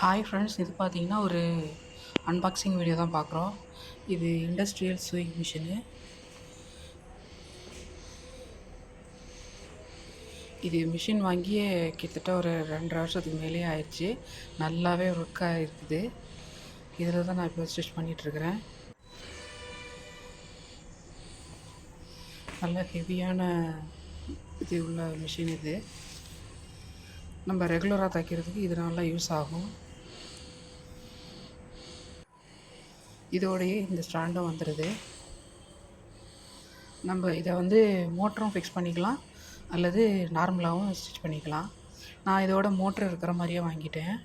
Hi friends, இது பார்த்தீங்கன்னா ஒரு அன்பாக்சிங் வீடியோ தான் பார்க்குறோம். இது இண்டஸ்ட்ரியல் சூயிங் மிஷினு. இது மிஷின் வாங்கியே கிட்டத்தட்ட ஒரு 2.5 வருஷத்துக்கு மேலேயே ஆயிடுச்சு. நல்லாவே ஒர்க் ஆகிருக்குது. இதில் தான் நான் இப்போ ஸ்டிச் பண்ணிகிட்ருக்கிறேன். நல்ல ஹெவியான இது உள்ள மிஷின் இது. நம்ம ரெகுலராக தைக்கிறதுக்கு இது நல்லா யூஸ் ஆகும். இதோடையே இந்த ஸ்டாண்டும் வந்துடுது. நம்ம இதை வந்து மோட்டரும் ஃபிக்ஸ் பண்ணிக்கலாம், அல்லது நார்மலாகவும் ஸ்டிச் பண்ணிக்கலாம். நான் இதோட மோட்ரு இருக்கிற மாதிரியே வாங்கிட்டேன்.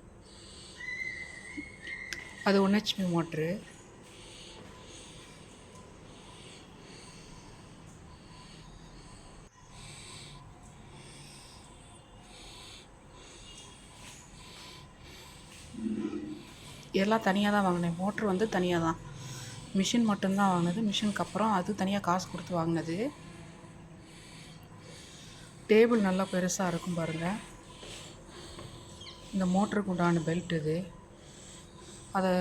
அது 1 HP மோட்ரு. இதெல்லாம் தனியாக தான் வாங்கினேன். மோட்ரு வந்து தனியாக தான், மிஷின் மட்டும்தான் வாங்கினது. மிஷினுக்கு அப்புறம் அது தனியாக காசு கொடுத்து வாங்கினது. டேபிள் நல்லா பெருசாக இருக்கும் பாருங்கள். இந்த மோட்டருக்கு உண்டான பெல்ட் இது. அதை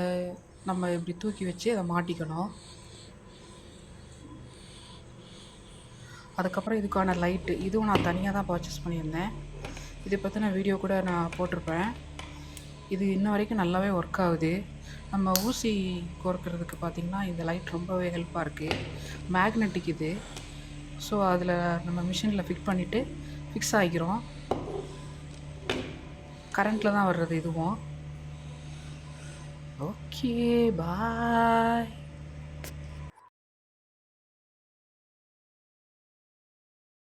நம்ம இப்படி தூக்கி வச்சு அதை மாட்டிக்கணும். அதுக்கப்புறம் இதுக்கான லைட்டு, இதுவும் நான் தனியாக தான் பர்ச்சேஸ் பண்ணியிருந்தேன். இதை பற்றின வீடியோ கூட நான் போட்டிருப்பேன். இது இன்ன வரைக்கும் நல்லாவே ஒர்க் ஆகுது. நம்ம ஊசி கோர்க்கிறதுக்கு பார்த்திங்கன்னா இந்த லைட் ரொம்பவே ஹெல்ப்பாக இருக்குது. மேக்னெட்டிக் இது. ஸோ அதில் நம்ம மிஷினில் ஃபிக்ஸ் ஆகிக்கிறோம். கரண்ட்டில் தான் வர்றது இதுவும். ஓகே, பாய்.